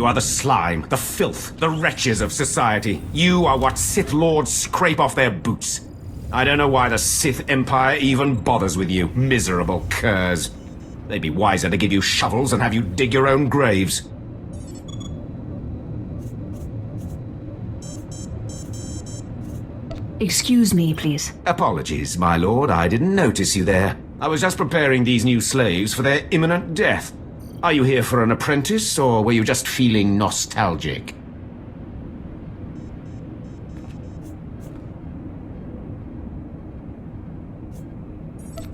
You are the slime, the filth, the wretches of society. You are what Sith Lords scrape off their boots. I don't know why the Sith Empire even bothers with you, miserable curs. They'd be wiser to give you shovels and have you dig your own graves. Excuse me, please. Apologies, my lord. I didn't notice you there. I was just preparing these new slaves for their imminent death. Are you here for an apprentice, or were you just feeling nostalgic?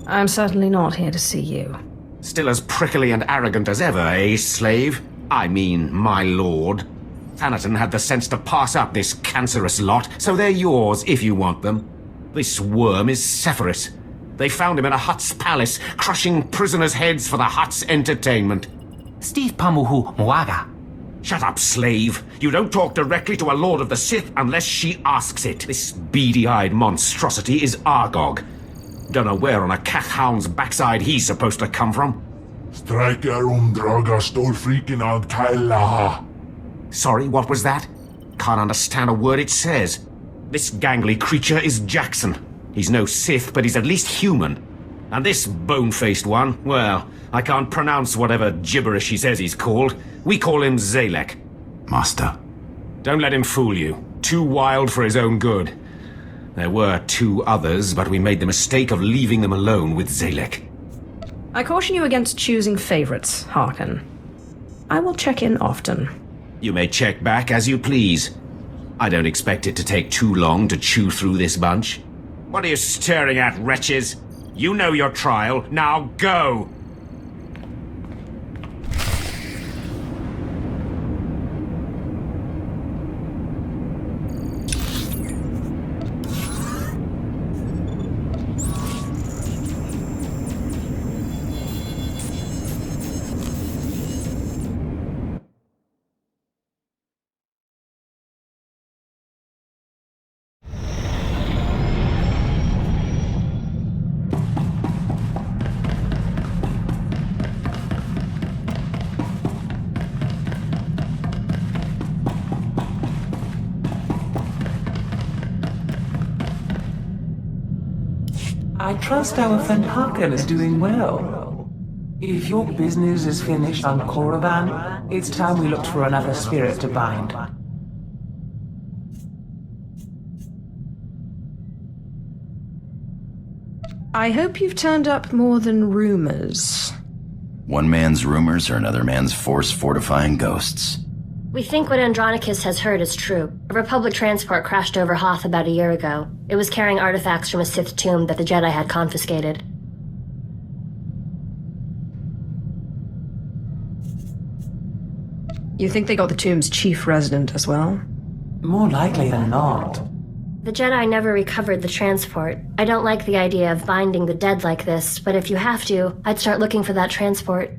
I'm certainly not here to see you. Still as prickly and arrogant as ever, eh, slave? I mean, my lord. Thanaton had the sense to pass up this cancerous lot, so they're yours if you want them. This worm is Sephiroth. They found him in a Hutt's palace, crushing prisoners' heads for the Hutt's entertainment. Steve Pamuhu Muaga. Shut up, slave. You don't talk directly to a Lord of the Sith unless she asks it. This beady-eyed monstrosity is Argog. Don't know where on a cat-hound's backside he's supposed to come from. Striker draga stolfriken ad Kailaha. Sorry, what was that? Can't understand a word it says. This gangly creature is Jackson. He's no Sith, but he's at least human. And this bone-faced one, well, I can't pronounce whatever gibberish he says he's called. We call him Zalek. Master. Don't let him fool you. Too wild for his own good. There were 2 others, but we made the mistake of leaving them alone with Zalek. I caution you against choosing favorites, Harkin. I will check in often. You may check back as you please. I don't expect it to take too long to chew through this bunch. What are you staring at, wretches? You know your trial. Now go! I trust our friend Harkin is doing well. If your business is finished on Korriban, it's time we looked for another spirit to bind. I hope you've turned up more than rumors. One man's rumors are another man's force-fortifying ghosts. We think what Andronicus has heard is true. A Republic transport crashed over Hoth about a year ago. It was carrying artifacts from a Sith tomb that the Jedi had confiscated. You think they got the tomb's chief resident as well? More likely than not. The Jedi never recovered the transport. I don't like the idea of binding the dead like this, but if you have to, I'd start looking for that transport.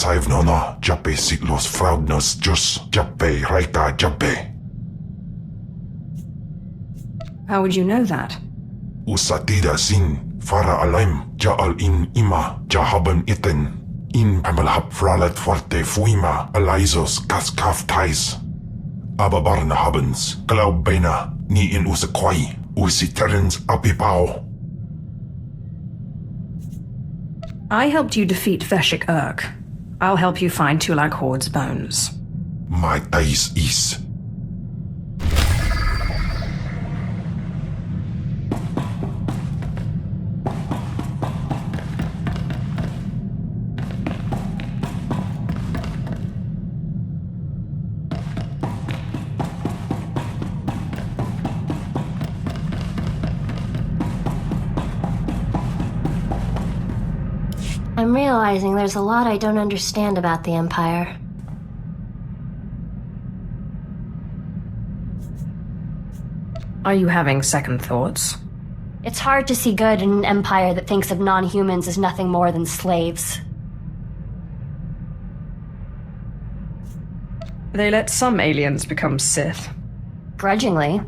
I've no Jappe Siglos Fraudnos Jus Jappe Raita Jappe. How would you know that? Usatida sin Fara Alaim Jaal in Ima Jahaban Iten in Pamalhab Fralet Forte Fuima Alizos Kaskaf Tais Ababarna Habens Glaubena Ni in Usakwai Usiterens Apipao. I helped you defeat Veshik Urk. I'll help you find Tulak Horde's bones. My Tais is. I'm realizing there's a lot I don't understand about the Empire. Are you having second thoughts? It's hard to see good in an empire that thinks of non-humans as nothing more than slaves. They let some aliens become Sith. Grudgingly,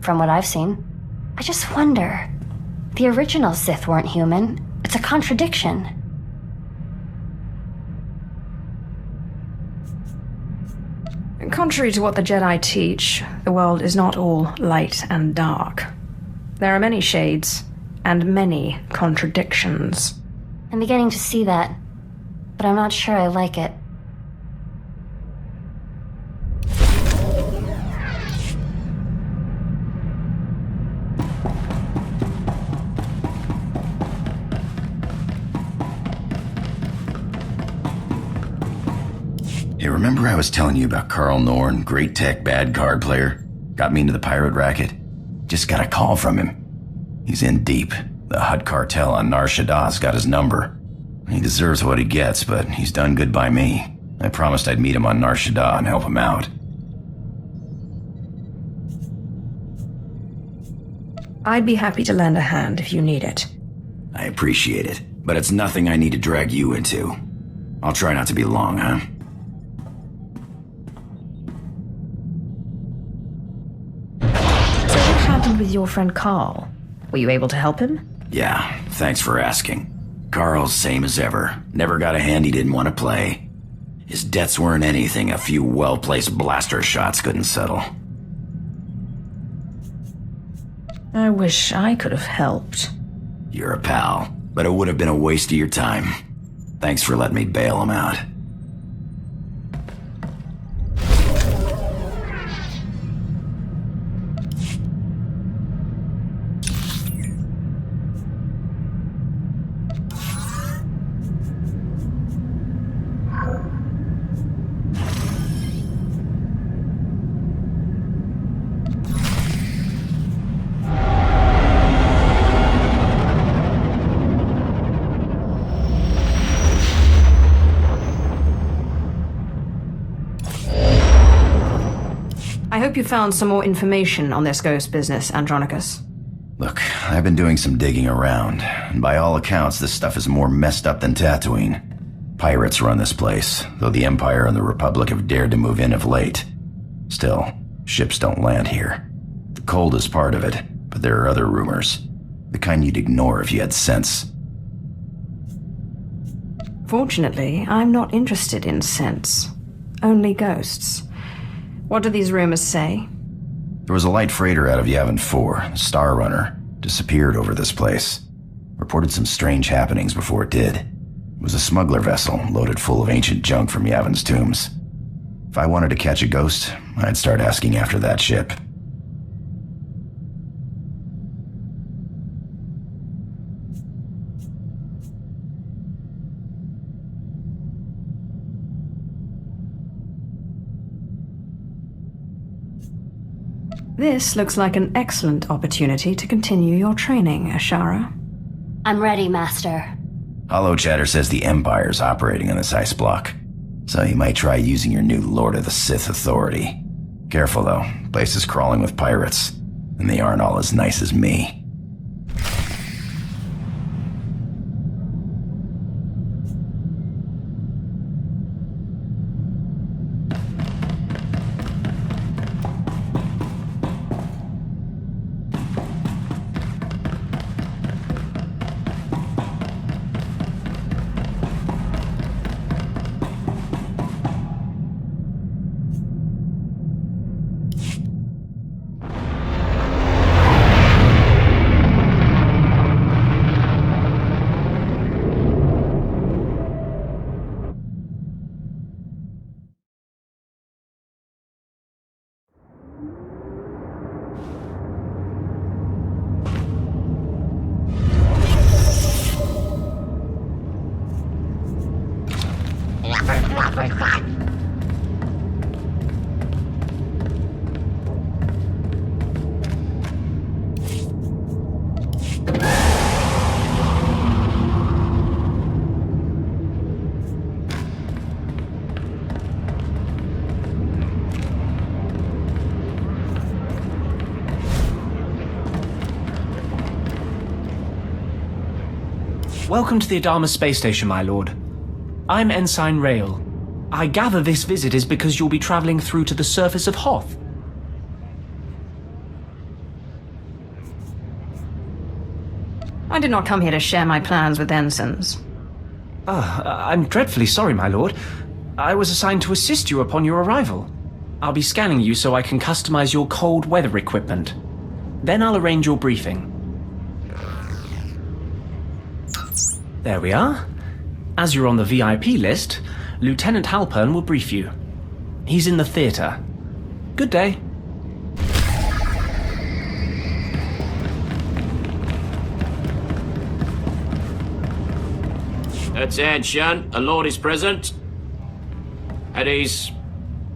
from what I've seen. I just wonder. The original Sith weren't human. It's a contradiction. Contrary to what the Jedi teach, the world is not all light and dark. There are many shades, and many contradictions. I'm beginning to see that, but I'm not sure I like it. Hey, remember I was telling you about Carl Norn, great tech, bad card player? Got me into the pirate racket? Just got a call from him. He's in deep. The Hutt cartel on Nar Shaddah's got his number. He deserves what he gets, but he's done good by me. I promised I'd meet him on Nar Shaddaa and help him out. I'd be happy to lend a hand if you need it. I appreciate it, but it's nothing I need to drag you into. I'll try not to be long, huh? What happened with your friend Carl? Were you able to help him? Yeah, thanks for asking. Carl's same as ever. Never got a hand he didn't want to play. His debts weren't anything a few well-placed blaster shots couldn't settle. I wish I could have helped. You're a pal, but it would have been a waste of your time. Thanks for letting me bail him out. I hope you found some more information on this ghost business, Andronicus. Look, I've been doing some digging around, and by all accounts, this stuff is more messed up than Tatooine. Pirates run this place, though the Empire and the Republic have dared to move in of late. Still, ships don't land here. The cold is part of it, but there are other rumors. The kind you'd ignore if you had sense. Fortunately, I'm not interested in sense. Only ghosts. What do these rumors say? There was a light freighter out of Yavin 4, the Star Runner, disappeared over this place. Reported some strange happenings before it did. It was a smuggler vessel loaded full of ancient junk from Yavin's tombs. If I wanted to catch a ghost, I'd start asking after that ship. This looks like an excellent opportunity to continue your training, Ashara. I'm ready, Master. Hollow Chatter says the Empire's operating on this ice block, so you might try using your new Lord of the Sith authority. Careful though, place is crawling with pirates, and they aren't all as nice as me. Welcome to the Adama space station, my lord. I'm Ensign Rail. I gather this visit is because you'll be traveling through to the surface of Hoth. I did not come here to share my plans with ensigns. I'm dreadfully sorry, my lord. I was assigned to assist you upon your arrival. I'll be scanning you so I can customize your cold weather equipment. Then I'll arrange your briefing. There we are. As you're on the VIP list, Lieutenant Halpern will brief you. He's in the theater. Good day. Attention, a lord is present. At ease.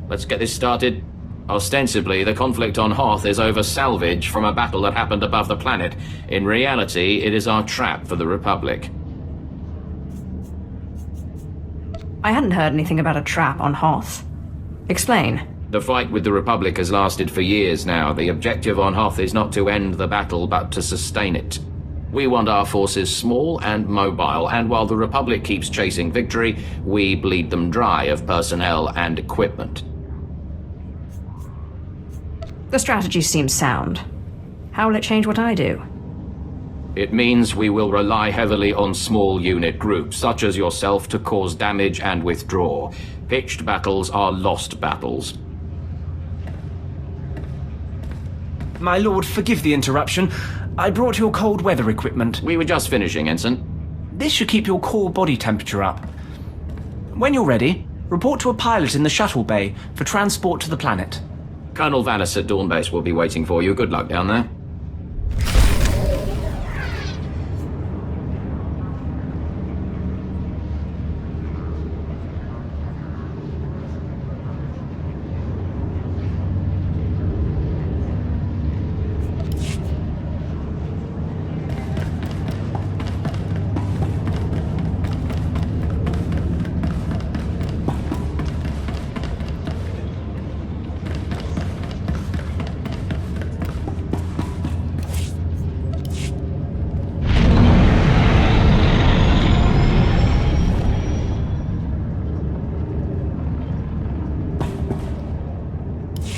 Let's get this started. Ostensibly, the conflict on Hoth is over salvage from a battle that happened above the planet. In reality, it is our trap for the Republic. I hadn't heard anything about a trap on Hoth. Explain. The fight with the Republic has lasted for years now. The objective on Hoth is not to end the battle, but to sustain it. We want our forces small and mobile, and while the Republic keeps chasing victory, we bleed them dry of personnel and equipment. The strategy seems sound. How will it change what I do? It means we will rely heavily on small unit groups, such as yourself, to cause damage and withdraw. Pitched battles are lost battles. My lord, forgive the interruption. I brought your cold weather equipment. We were just finishing, Ensign. This should keep your core body temperature up. When you're ready, report to a pilot in the shuttle bay for transport to the planet. Colonel Vanis at Dawn Base will be waiting for you. Good luck down there.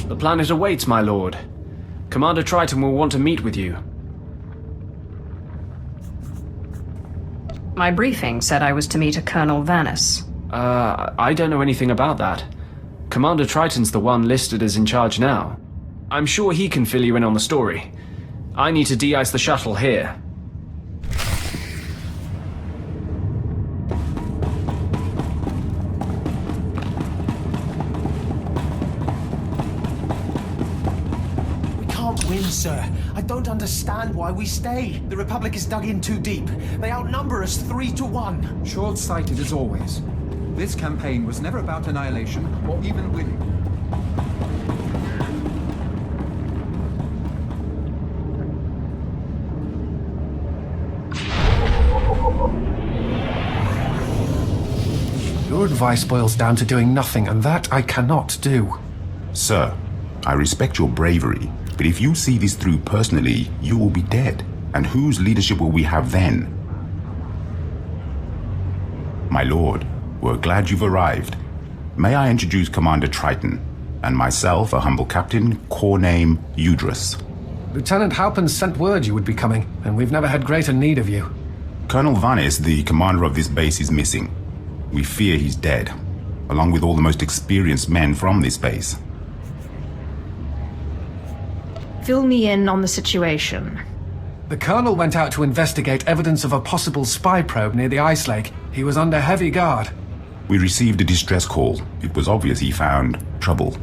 The planet awaits, my lord. Commander Triton will want to meet with you. My briefing said I was to meet a Colonel Vanis. I don't know anything about that. Commander Triton's the one listed as in charge now. I'm sure he can fill you in on the story. I need to de-ice the shuttle here. Win, sir. I don't understand why we stay. The Republic is dug in too deep. They outnumber us 3-1. Short-sighted as always. This campaign was never about annihilation or even winning. Your advice boils down to doing nothing, and that I cannot do. Sir, I respect your bravery, but if you see this through personally, you will be dead. And whose leadership will we have then? My lord, we're glad you've arrived. May I introduce Commander Triton, and myself, a humble captain, corps name Udris. Lieutenant Halpern sent word you would be coming, and we've never had greater need of you. Colonel Vanis, the commander of this base, is missing. We fear he's dead, along with all the most experienced men from this base. Fill me in on the situation. The Colonel went out to investigate evidence of a possible spy probe near the ice lake. He was under heavy guard. We received a distress call. It was obvious he found trouble.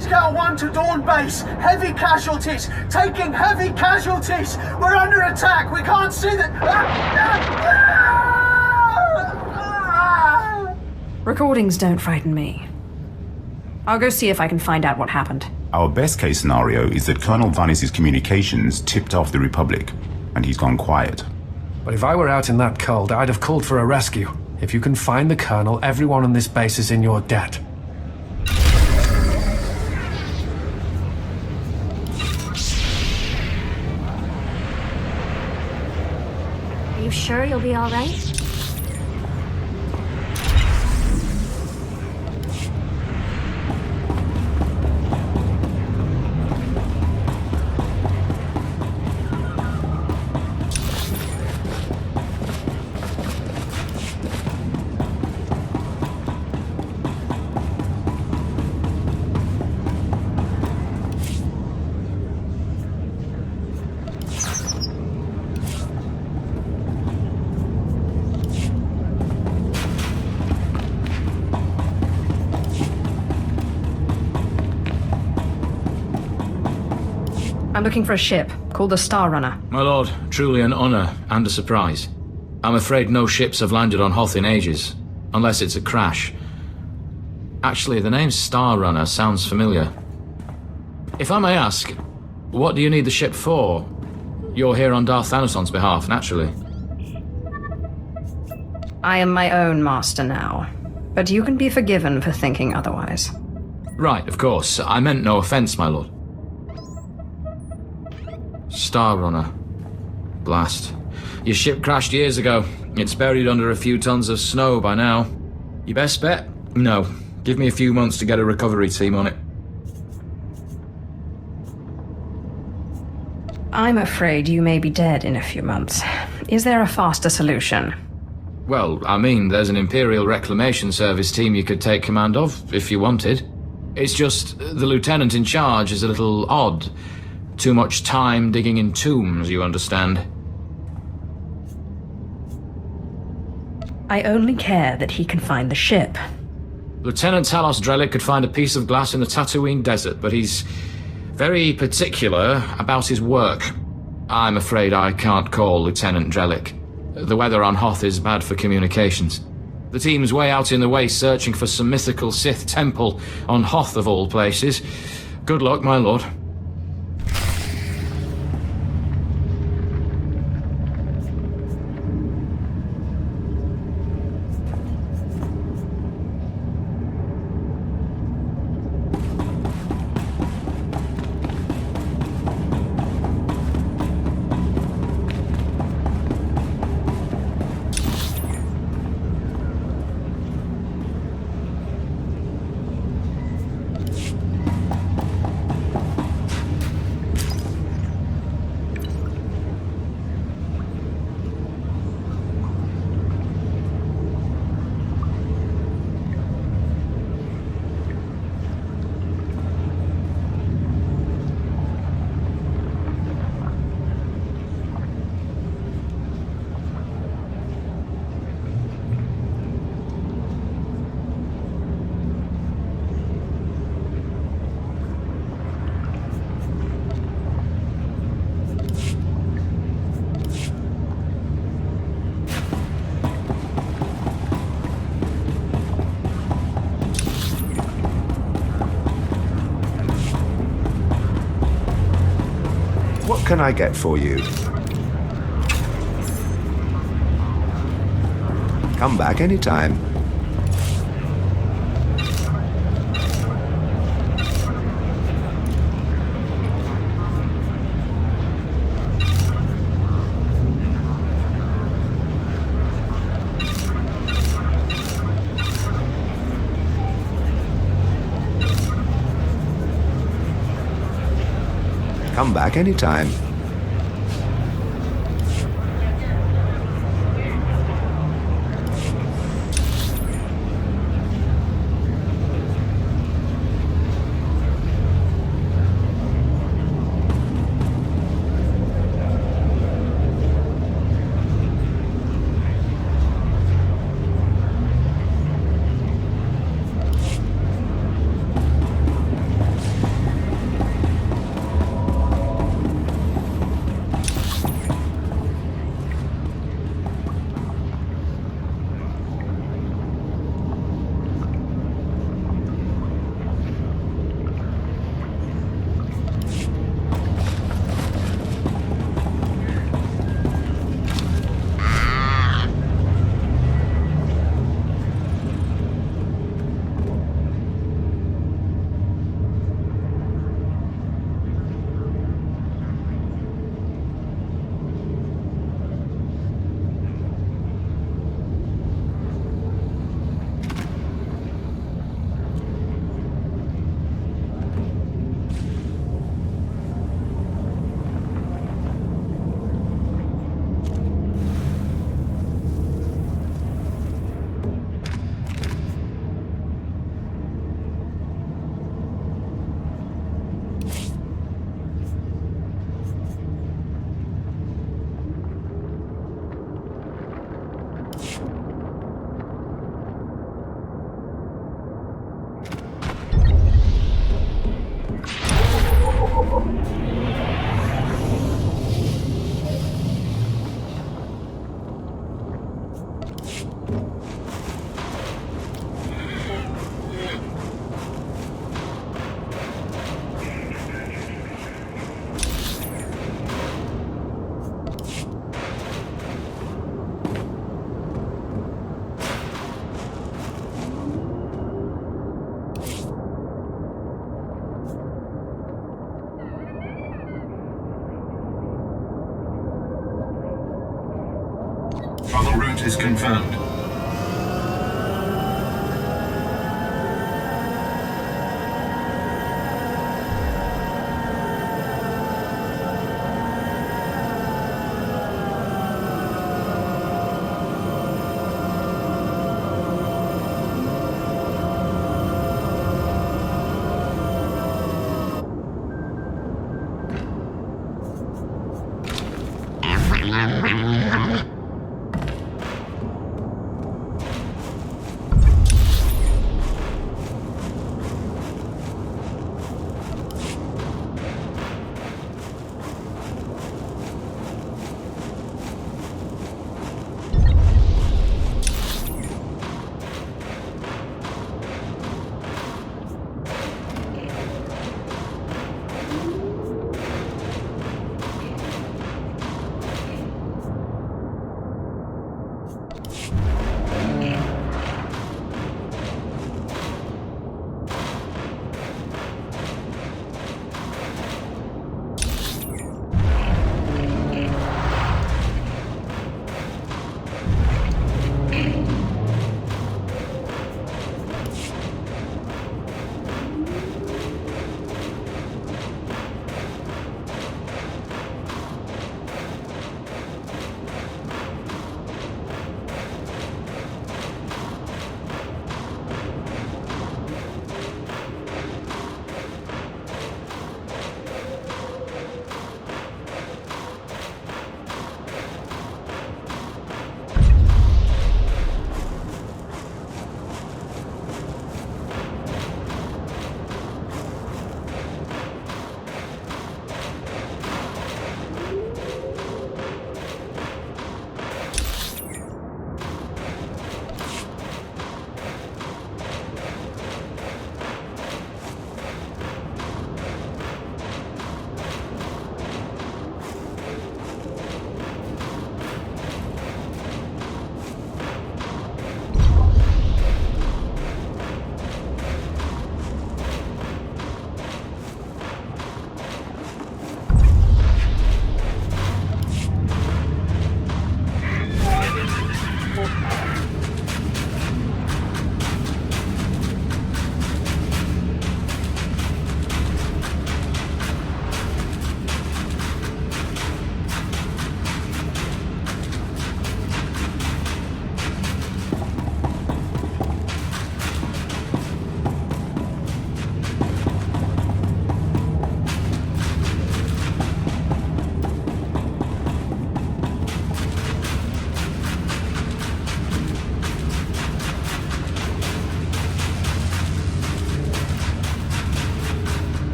Scout 1 to Dawn Base. Heavy casualties. Taking heavy casualties. We're under attack. We can't see the... Recordings don't frighten me. I'll go see if I can find out what happened. Our best case scenario is that Colonel Vanis' communications tipped off the Republic, and he's gone quiet. But if I were out in that cold, I'd have called for a rescue. If you can find the Colonel, everyone on this base is in your debt. sure you'll be all right? I'm looking for a ship called the Star Runner. My lord, truly an honor and a surprise. I'm afraid no ships have landed on Hoth in ages, unless it's a crash. Actually, the name Star Runner sounds familiar. If I may ask, what do you need the ship for? You're here on Darth Thanason's behalf, naturally. I am my own master now, but you can be forgiven for thinking otherwise. Right, of course. I meant no offense, my lord. Star Runner. Blast. Your ship crashed years ago. It's buried under a few tons of snow by now. Your best bet? No. Give me a few months to get a recovery team on it. I'm afraid you may be dead in a few months. Is there a faster solution? Well, I mean, there's an Imperial Reclamation Service team you could take command of, if you wanted. It's just, the lieutenant in charge is a little odd. Too much time digging in tombs, you understand. I only care that he can find the ship. Lieutenant Talos Drellick could find a piece of glass in the Tatooine desert, but he's very particular about his work. I'm afraid I can't call Lieutenant Drellick. The weather on Hoth is bad for communications. The team's way out in the waste searching for some mythical Sith temple on Hoth of all places. Good luck, my lord. What can I get for you? Come back anytime. Come back anytime. is confirmed.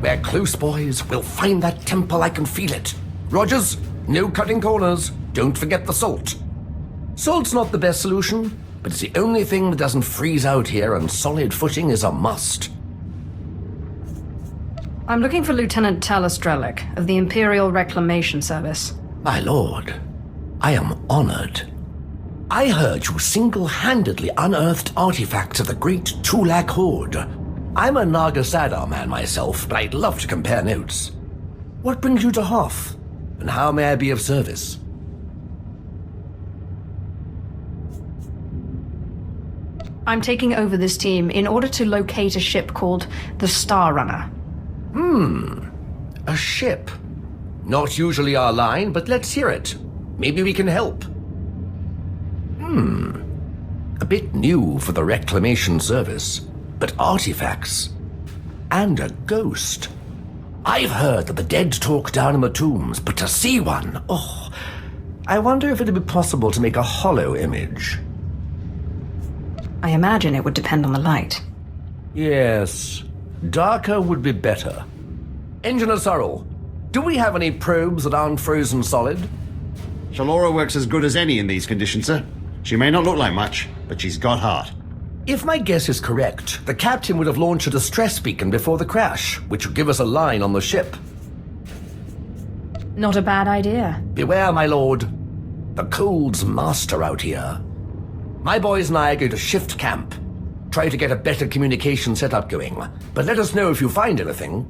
We're close, boys. We'll find that temple. I can feel it. Rogers, no cutting corners. Don't forget the salt. Salt's not the best solution, but it's the only thing that doesn't freeze out here, and solid footing is a must. I'm looking for Lieutenant Talos Strelick of the Imperial Reclamation Service. My lord, I am honored. I heard you single-handedly unearthed artifacts of the great Tulak Horde. I'm a Naga Sadar man myself, but I'd love to compare notes. What brings you to Hoth, and how may I be of service? I'm taking over this team in order to locate a ship called the Star Runner. A ship. Not usually our line, but let's hear it. Maybe we can help. A bit new for the Reclamation Service, but artifacts. And a ghost. I've heard that the dead talk down in the tombs, but to see one, I wonder if it'd be possible to make a hollow image. I imagine it would depend on the light. Yes, darker would be better. Engineer Sorrel, do we have any probes that aren't frozen solid? Shalora works as good as any in these conditions, sir. She may not look like much, but she's got heart. If my guess is correct, the captain would have launched a distress beacon before the crash, which would give us a line on the ship. Not a bad idea. Beware, my lord. The cold's master out here. My boys and I are going to shift camp. try to get a better communication setup going. But let us know if you find anything.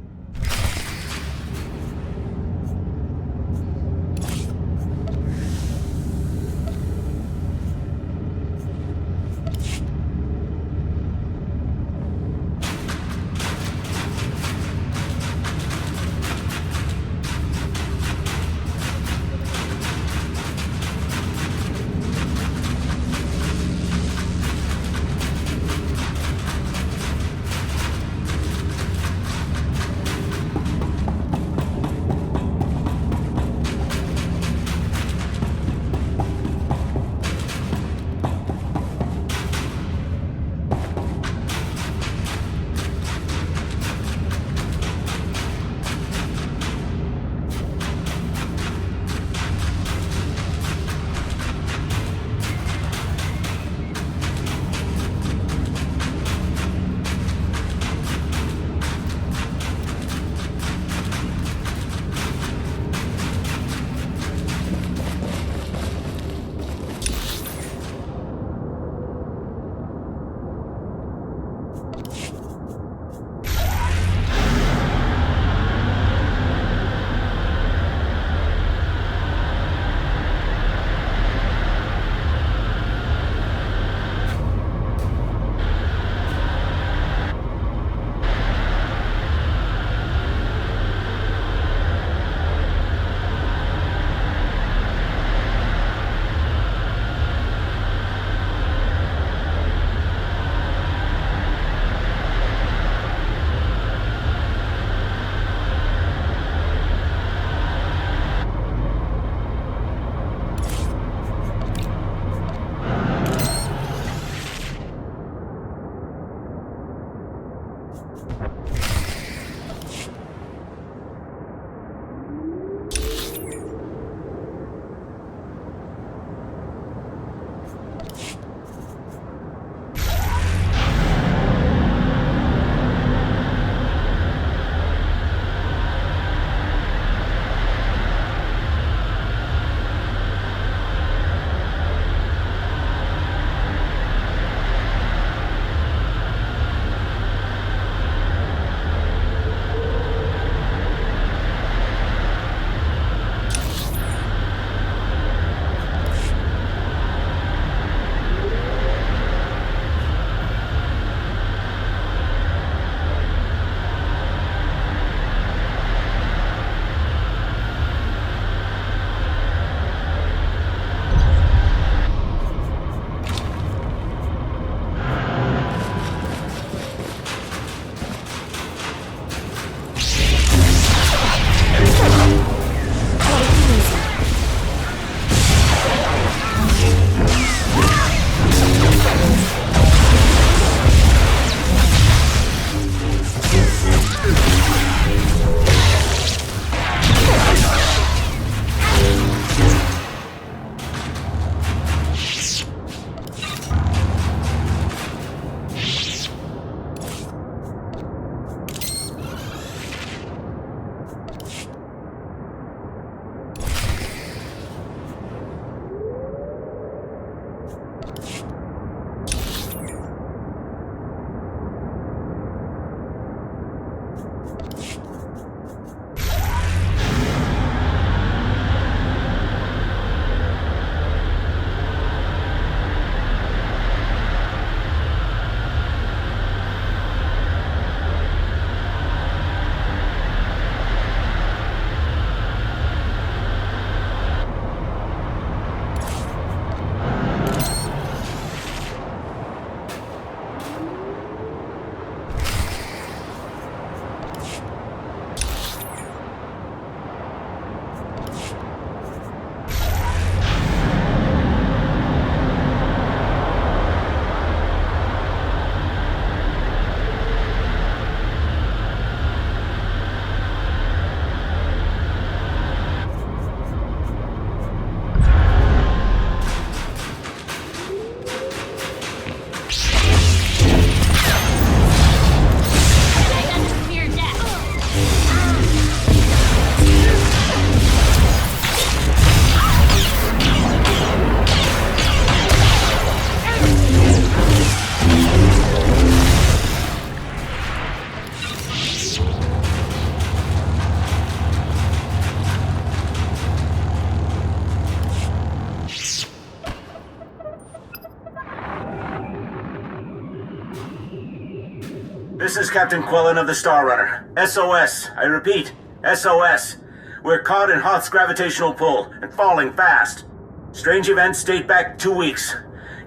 This is Captain Quellen of the Star Runner. SOS. I repeat, SOS. We're caught in Hoth's gravitational pull and falling fast. Strange events date back 2 weeks.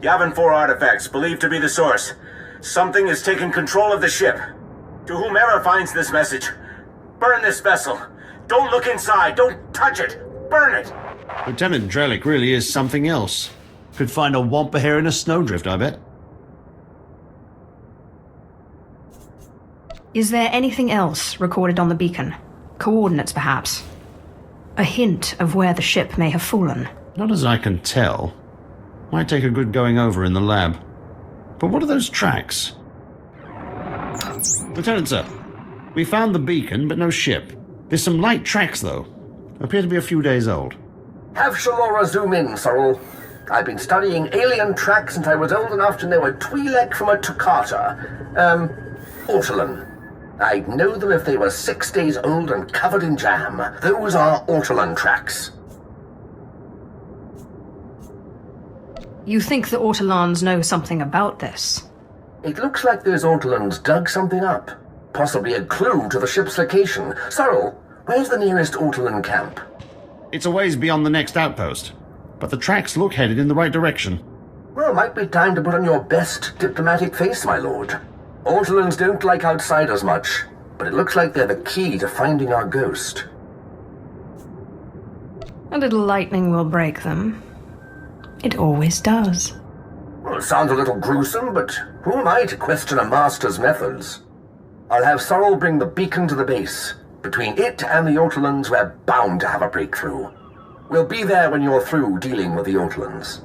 Yavin 4 artifacts, believed to be the source. Something has taken control of the ship. To whomever finds this message, burn this vessel. Don't look inside. Don't touch it. Burn it. Lieutenant Drellick really is something else. Could find a wampa hair in a snowdrift, I bet. Is there anything else recorded on the beacon? Coordinates, perhaps? A hint of where the ship may have fallen? Not as I can tell. Might take a good going over in the lab. But what are those tracks? Lieutenant, sir. We found the beacon, but no ship. There's some light tracks, though. Appear to be a few days old. Have Shalora zoom in, Sorrel. I've been studying alien tracks since I was old enough to know a Twi'lek from a Toccata. Ortolan. I'd know them if they were 6 days old and covered in jam. Those are Ortolan tracks. You think the Ortolans know something about this? It looks like those Ortolans dug something up. Possibly a clue to the ship's location. Sorrel, where's the nearest Ortolan camp? It's a ways beyond the next outpost, but the tracks look headed in the right direction. Well, might be time to put on your best diplomatic face, my lord. Ortolans don't like outsiders much, but it looks like they're the key to finding our ghost. A little lightning will break them. It always does. Well, it sounds a little gruesome, but who am I to question a master's methods? I'll have Sorrel bring the beacon to the base. Between it and the Ortolans, we're bound to have a breakthrough. We'll be there when you're through dealing with the Ortolans.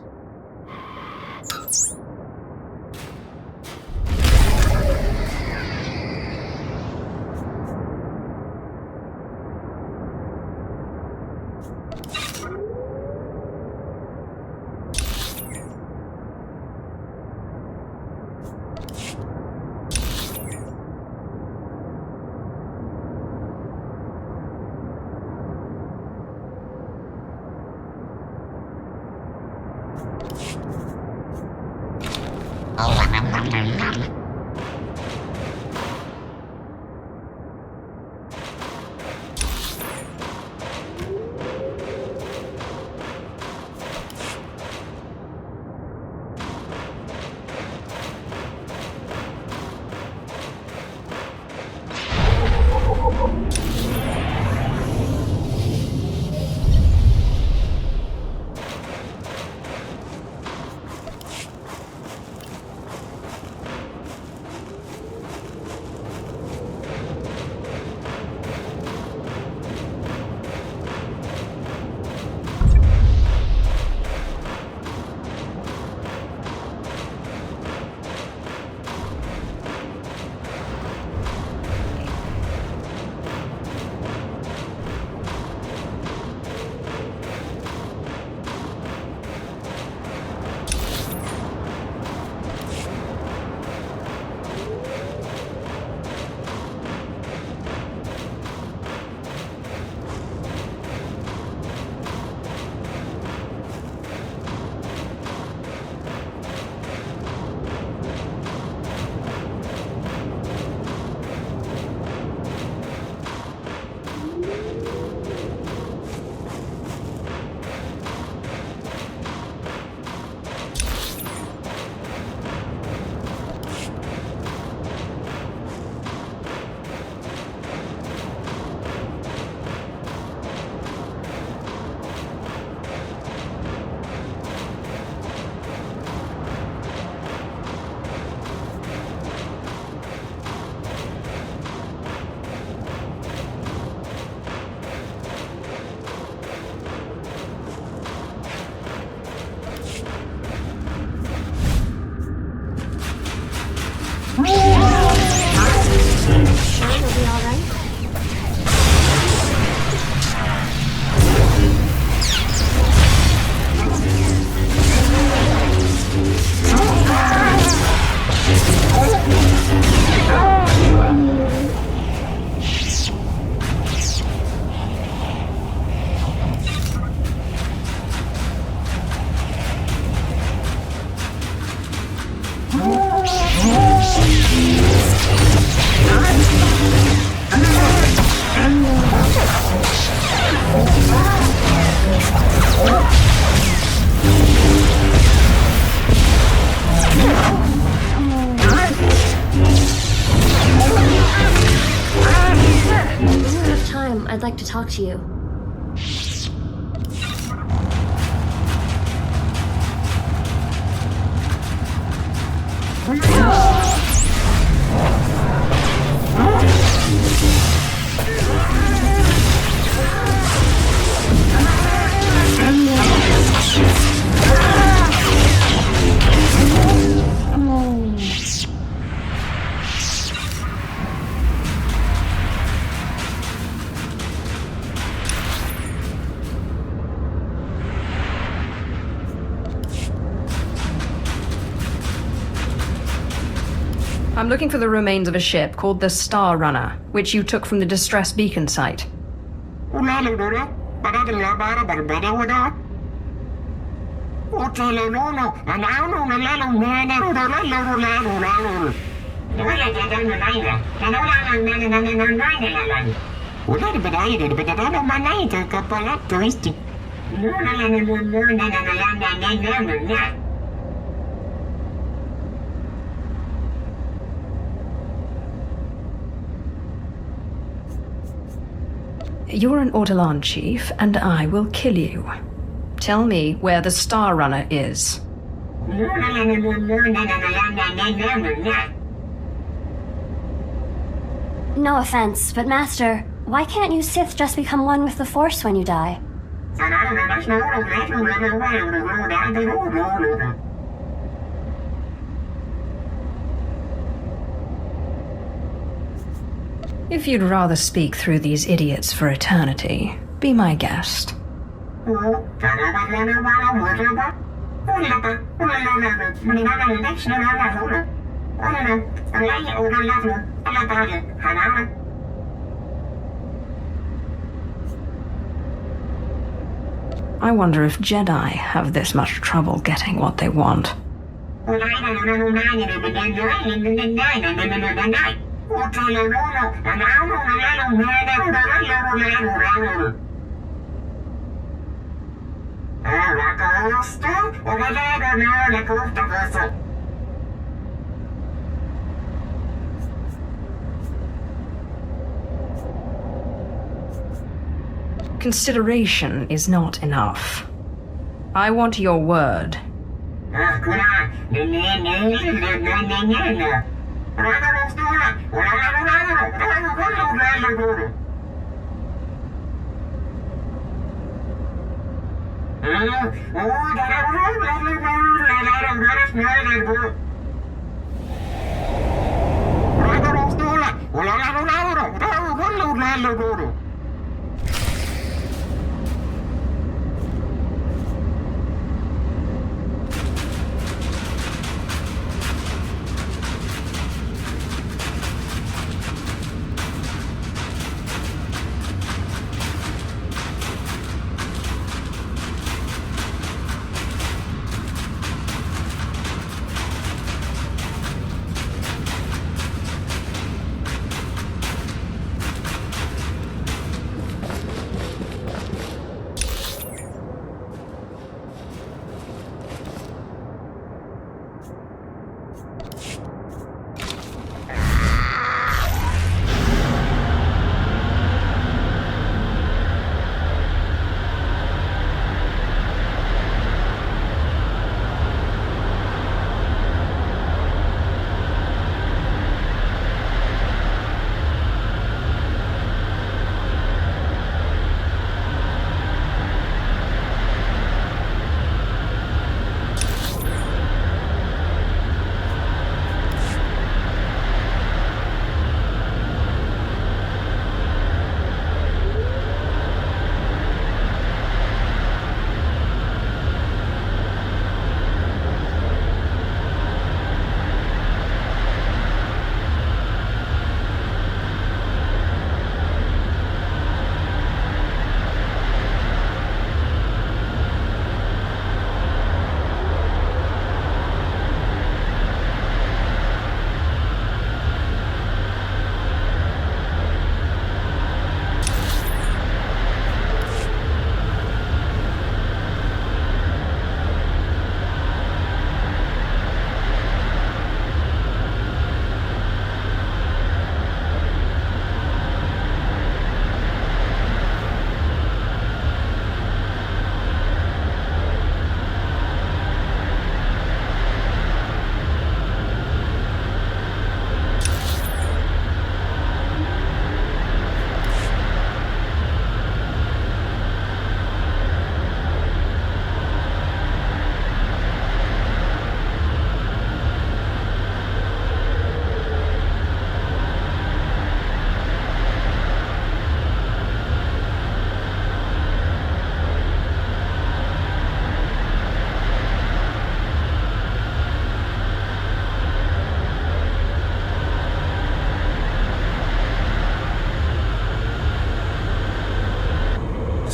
I'd like to talk to you. I'm looking for the remains of a ship called the Star Runner, which you took from the distress beacon site. You're an Ortolan chief, and I will kill you. Tell me where the Star Runner is. No offense, but Master, why can't you Sith just become one with the Force when you die? If you'd rather speak through these idiots for eternity, be my guest. I wonder if Jedi have this much trouble getting what they want. Consideration is not enough. I want your word.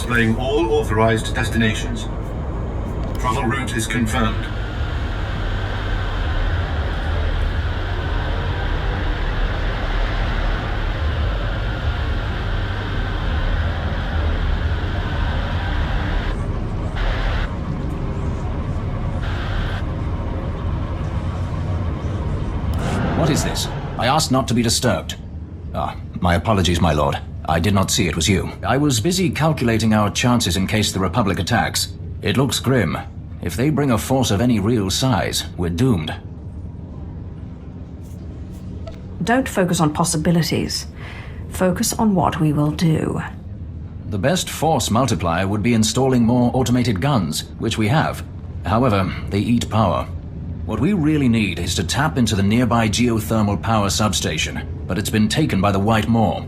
displaying all authorized destinations. Travel route is confirmed. What is this? I asked not to be disturbed. My apologies, my lord. I did not see it was you. I was busy calculating our chances in case the Republic attacks. It looks grim. If they bring a force of any real size, we're doomed. Don't focus on possibilities. Focus on what we will do. The best force multiplier would be installing more automated guns, which we have. However, they eat power. What we really need is to tap into the nearby geothermal power substation, but it's been taken by the White Moor.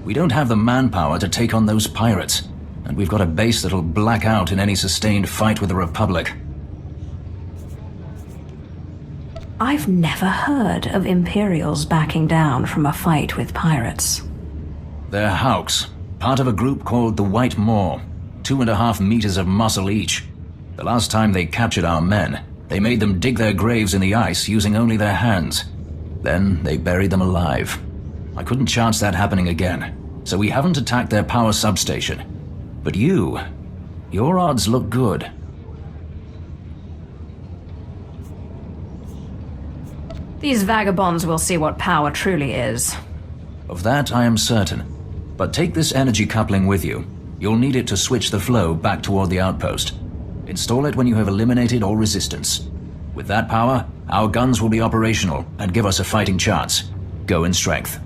We don't have the manpower to take on those pirates, and we've got a base that'll black out in any sustained fight with the Republic. I've never heard of Imperials backing down from a fight with pirates. They're Hawks, part of a group called the White Moor. 2.5 meters of muscle each. The last time they captured our men, they made them dig their graves in the ice using only their hands. Then they buried them alive. I couldn't chance that happening again, so we haven't attacked their power substation. But your odds look good. These vagabonds will see what power truly is. Of that I am certain. But take this energy coupling with you. You'll need it to switch the flow back toward the outpost. Install it when you have eliminated all resistance. With that power, our guns will be operational and give us a fighting chance. Go in strength.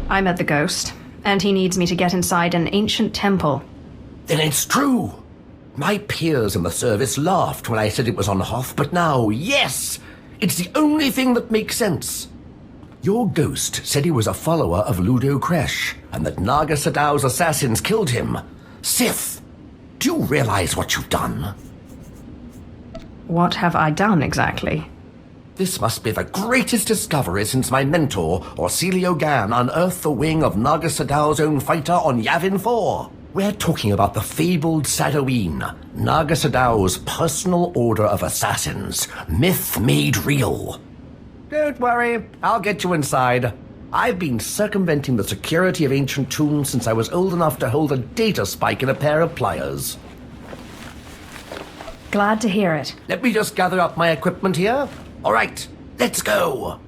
I met the Ghost, and he needs me to get inside an ancient temple. Then it's true! My peers in the service laughed when I said it was on Hoth, but now, yes! It's the only thing that makes sense. Your Ghost said he was a follower of Ludo Kresh, and that Naga Sadow's assassins killed him. Sith! Do you realize what you've done? What have I done exactly? This must be the greatest discovery since my mentor, Orsilio Gan, unearthed the wing of Naga Sadow's own fighter on Yavin 4. We're talking about the fabled Sadoween, Naga Sadow's personal order of assassins, myth made real. Don't worry, I'll get you inside. I've been circumventing the security of ancient tombs since I was old enough to hold a data spike in a pair of pliers. Glad to hear it. Let me just gather up my equipment here. All right, let's go.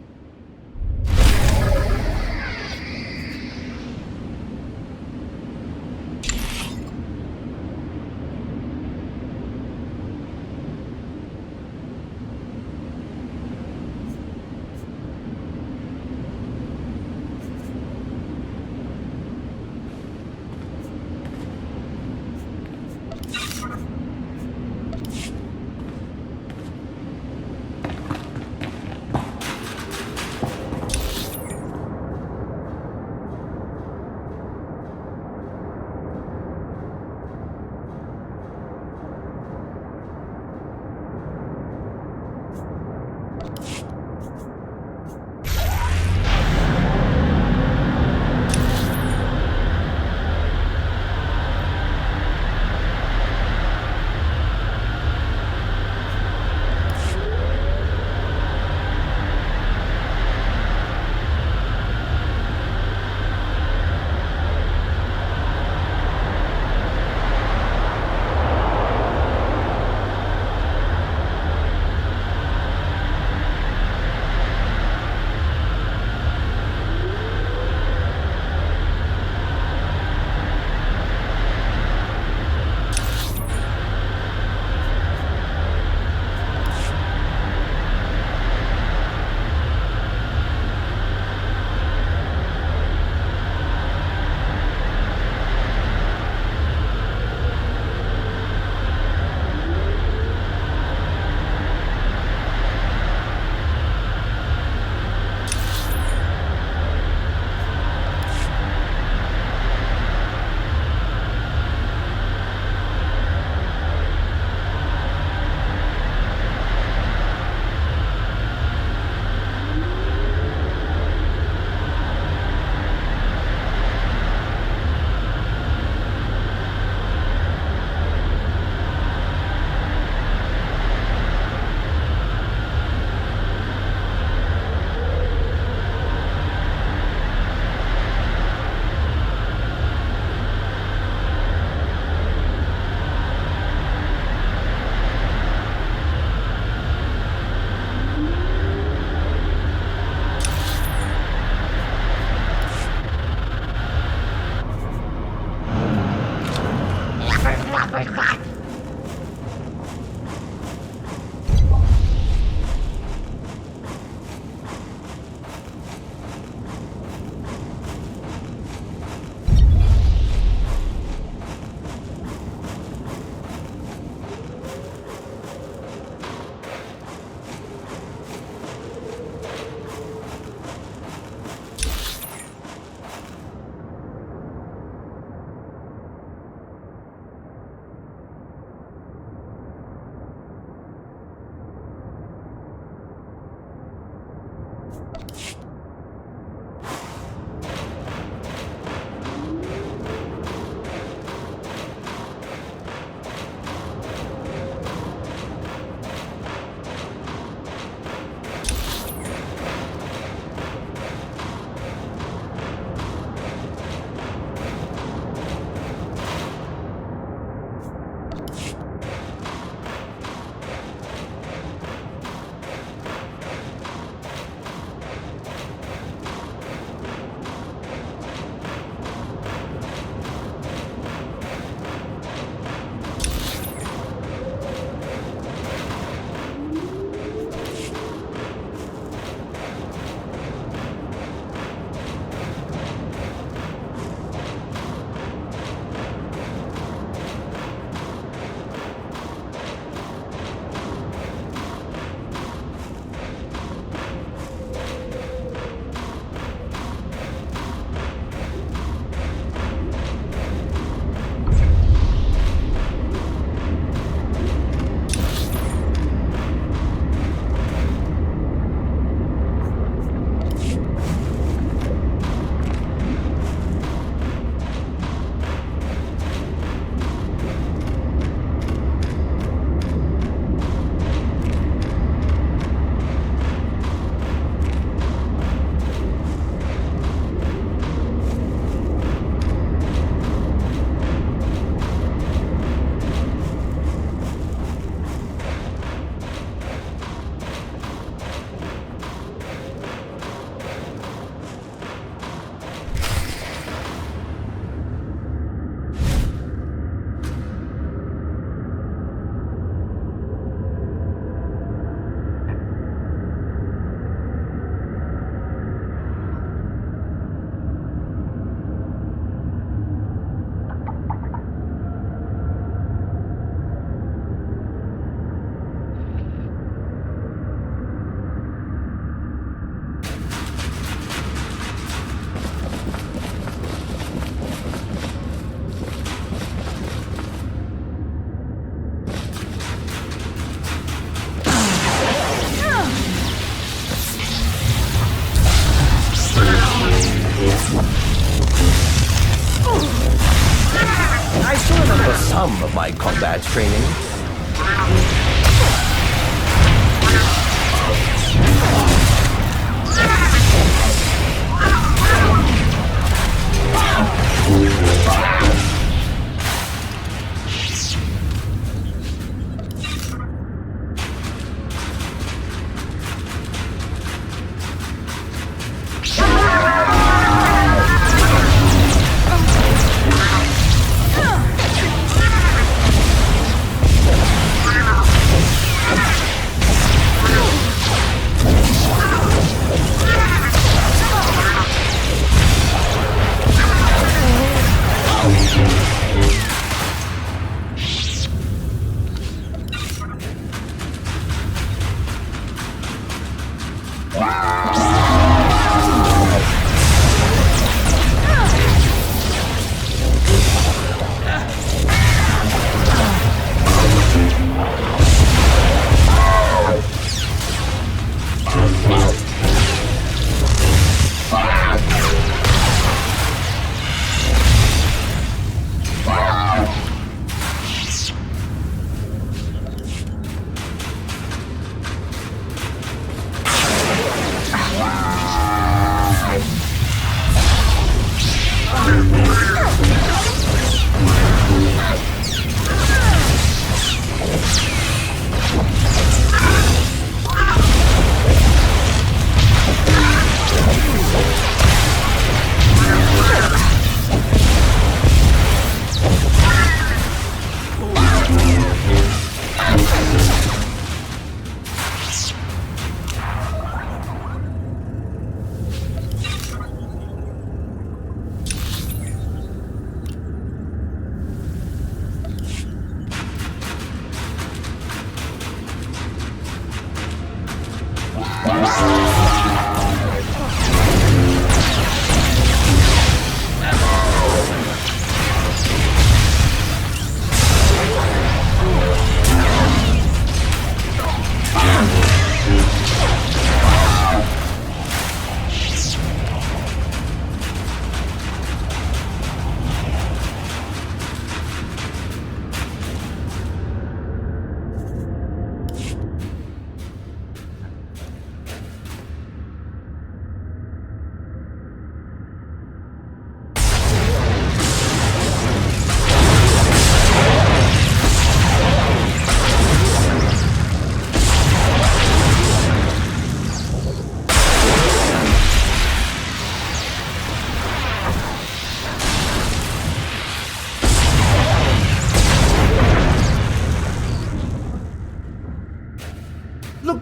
I still remember some of my combat training.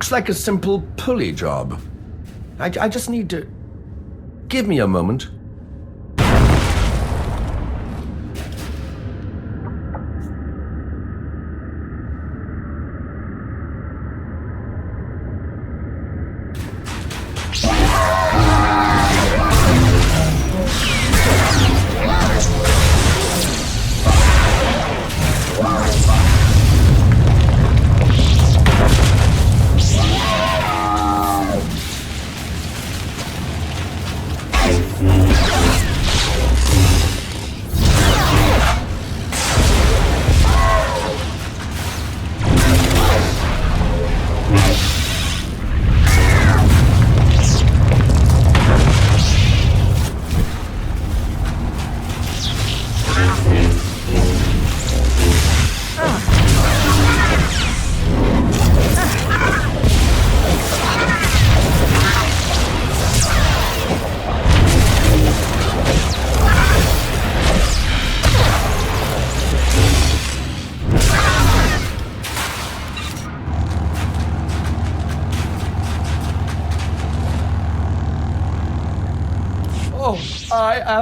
looks like a simple pulley job. I just need to... Give me a moment.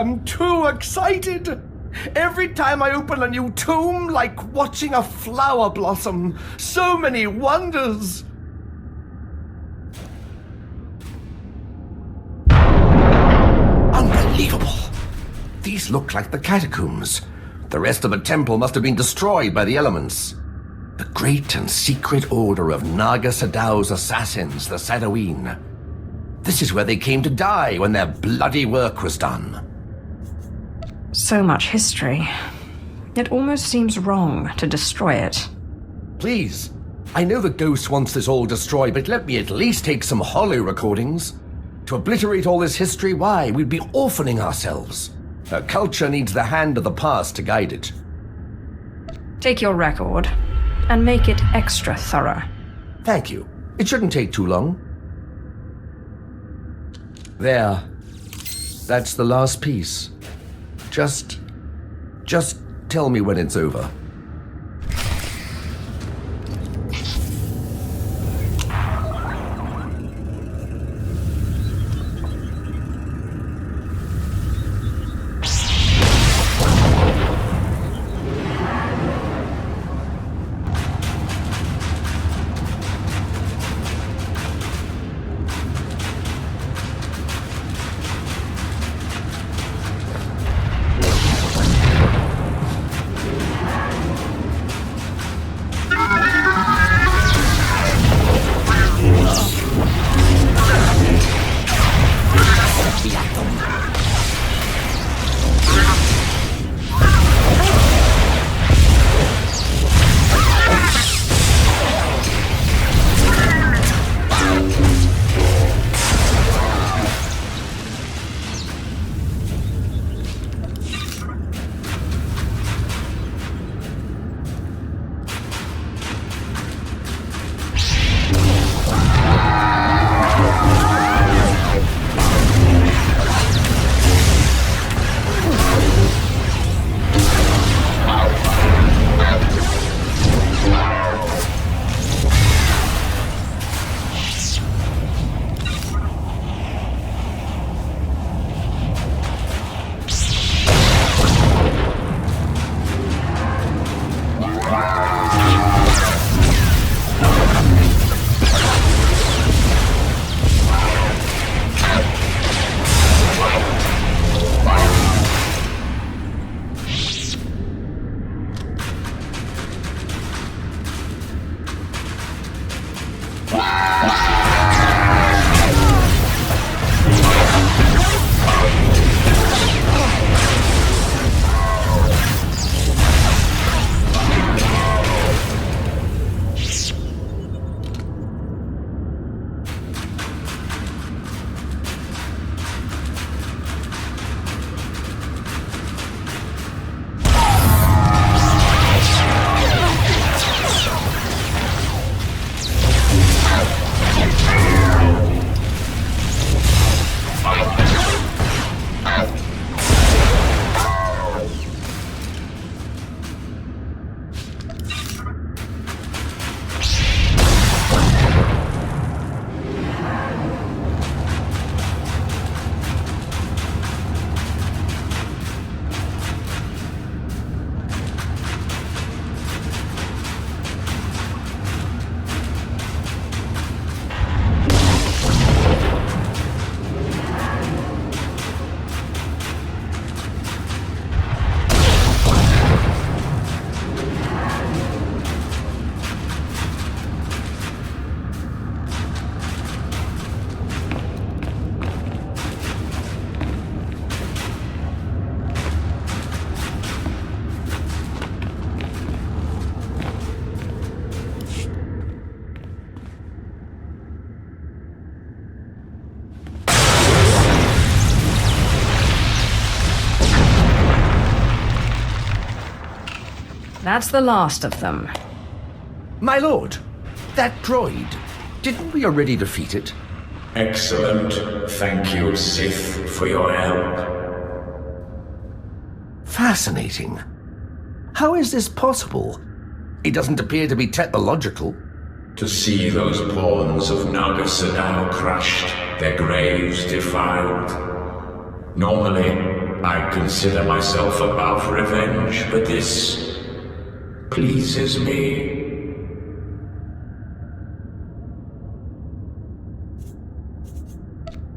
I'm too excited! Every time I open a new tomb, like watching a flower blossom. So many wonders! Unbelievable! These look like the catacombs. The rest of the temple must have been destroyed by the elements. The great and secret order of Naga Sadow's assassins, the Sadoween. This is where they came to die when their bloody work was done. So much history. It almost seems wrong to destroy it. Please, I know the Ghost wants this all destroyed, but let me at least take some holo recordings. To obliterate all this history, why, we'd be orphaning ourselves. Our culture needs the hand of the past to guide it. Take your record, and make it extra thorough. Thank you. It shouldn't take too long. There. That's the last piece. Just tell me when it's over. That's the last of them. My lord, that droid, didn't we already defeat it? Excellent. Thank you, Sith, for your help. Fascinating. How is this possible? It doesn't appear to be technological. To see those pawns of Naga Sadow crushed, their graves defiled. Normally, I'd consider myself above revenge, but this pleases me.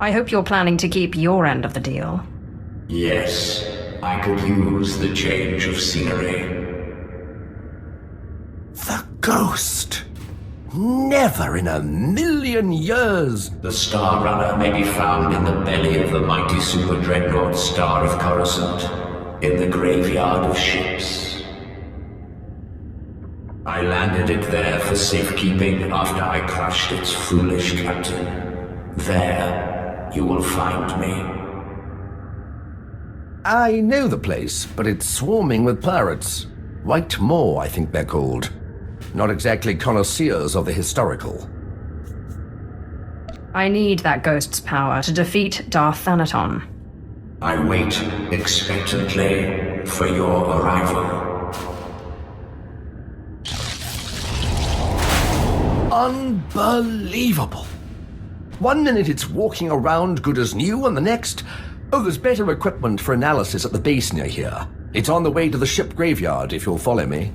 I hope you're planning to keep your end of the deal. Yes, I could use the change of scenery. The ghost! Never in a million years! The Star Runner may be found in the belly of the mighty Super Dreadnought Star of Coruscant, in the graveyard of ships. I landed it there for safekeeping after I crushed its foolish captain. There, you will find me. I know the place, but it's swarming with pirates. White Moor, I think they're called. Not exactly connoisseurs of the historical. I need that ghost's power to defeat Darth Thanaton. I wait expectantly for your arrival. Unbelievable! One minute it's walking around good as new, and the next, oh, there's better equipment for analysis at the base near here. It's on the way to the ship graveyard, if you'll follow me.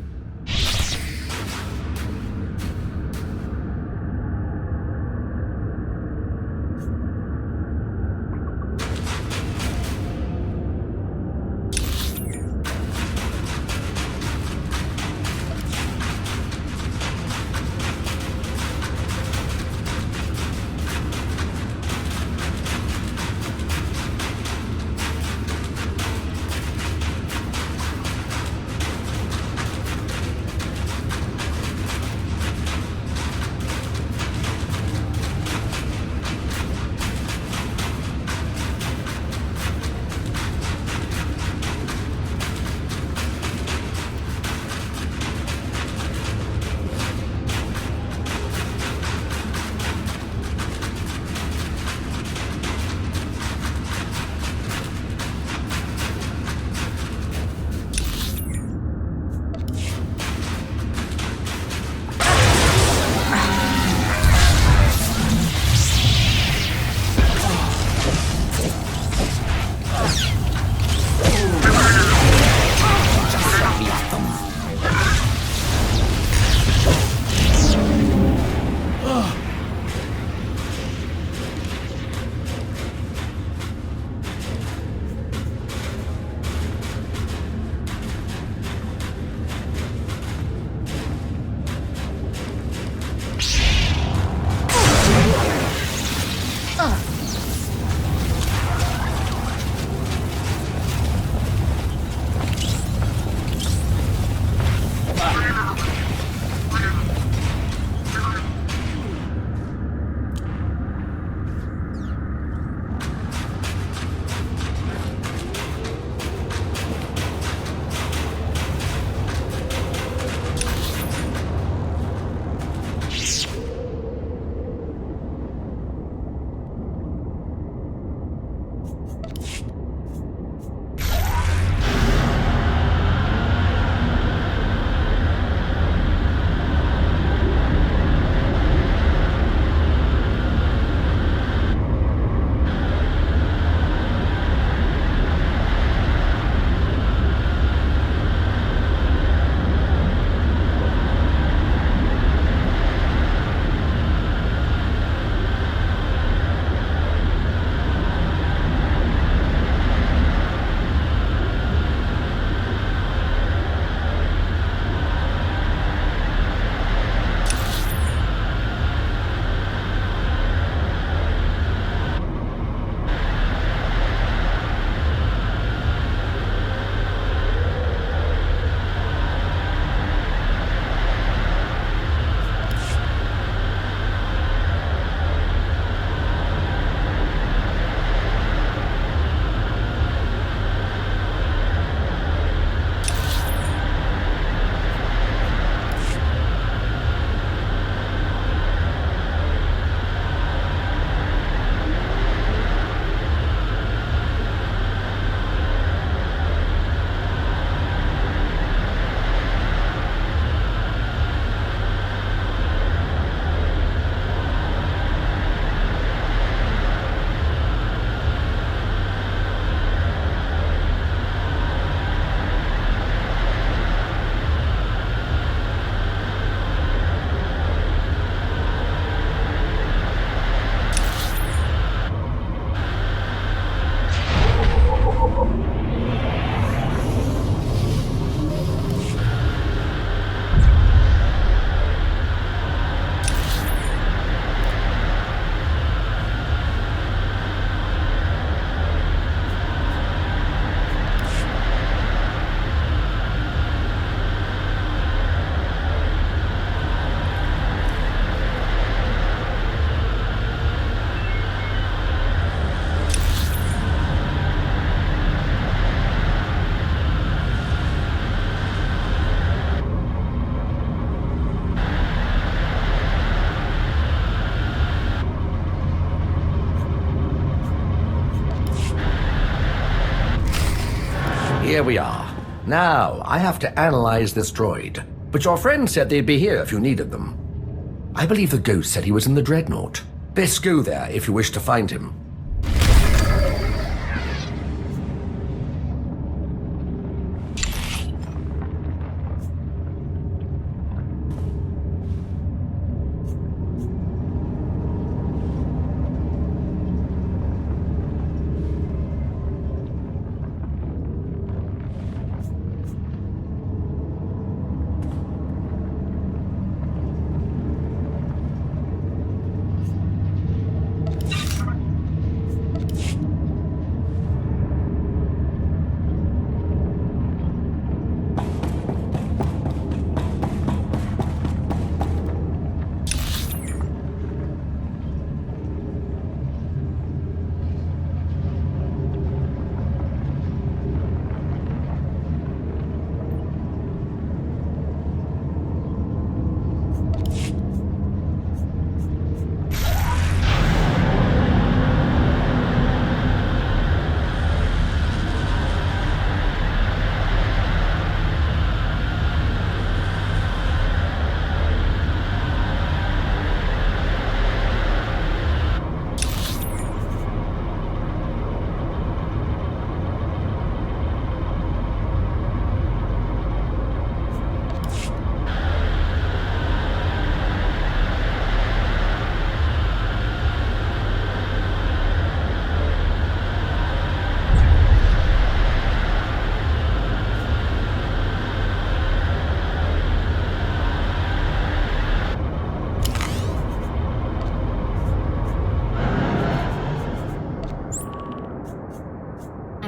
Here we are. Now, I have to analyze this droid. But your friend said they'd be here if you needed them. I believe the ghost said he was in the Dreadnought. Best go there if you wish to find him.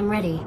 I'm ready.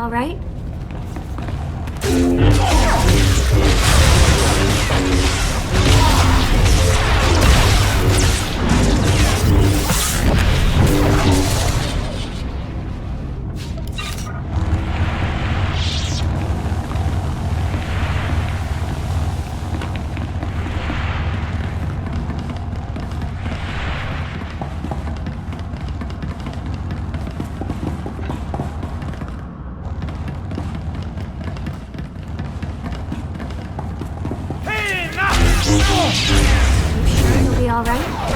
All right? All right?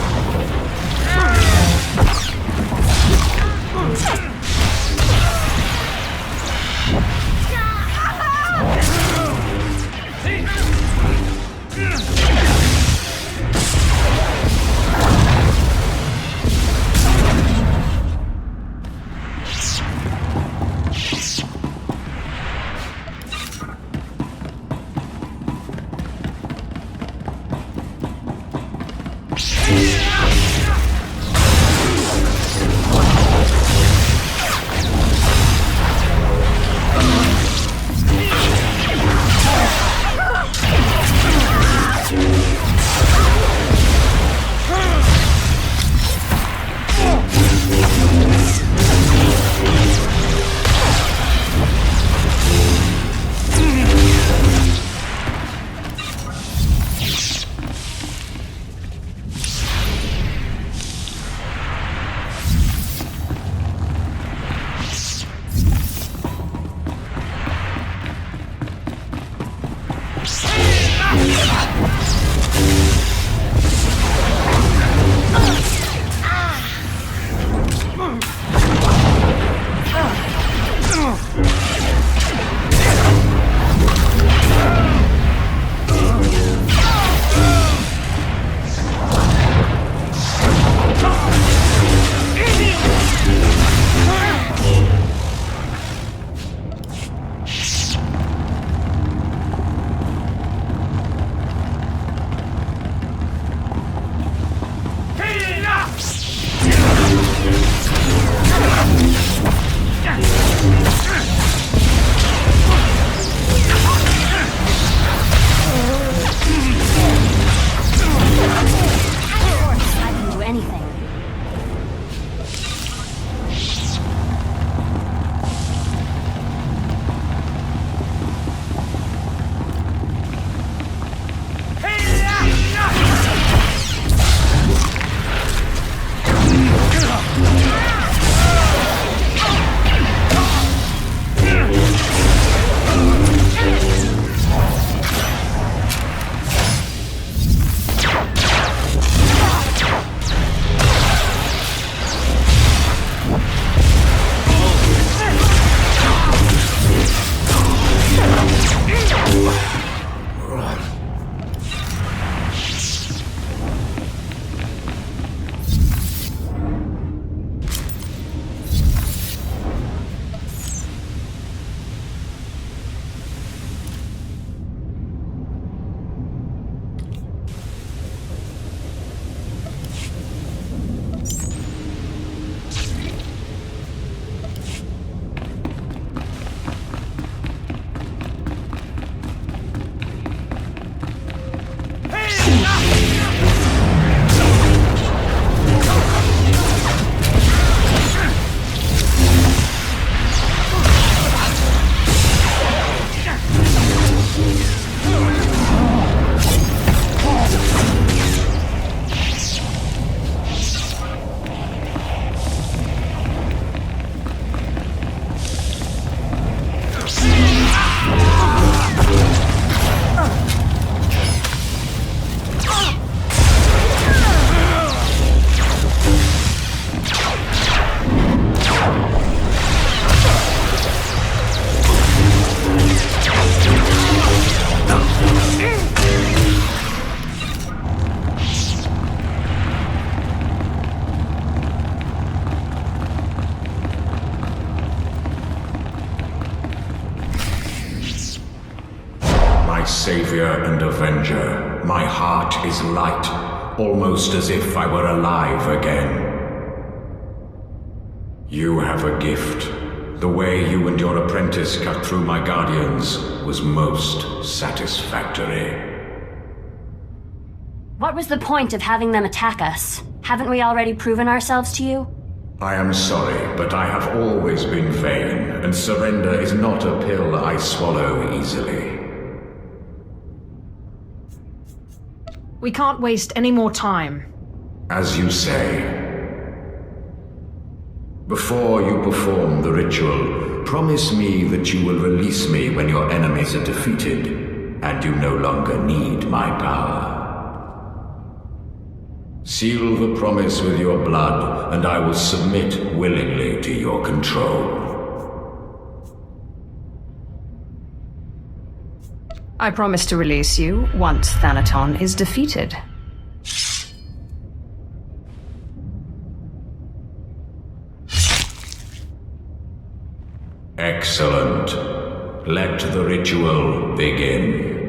savior and avenger, my heart is light, almost as if I were alive again. You have a gift. The way you and your apprentice cut through my guardians was most satisfactory. What was the point of having them attack us? Haven't we already proven ourselves to you? I am sorry, but I have always been vain, and surrender is not a pill I swallow easily. We can't waste any more time. As you say. Before you perform the ritual, promise me that you will release me when your enemies are defeated, and you no longer need my power. Seal the promise with your blood, and I will submit willingly to your control. I promise to release you once Thanaton is defeated. Excellent. Let the ritual begin.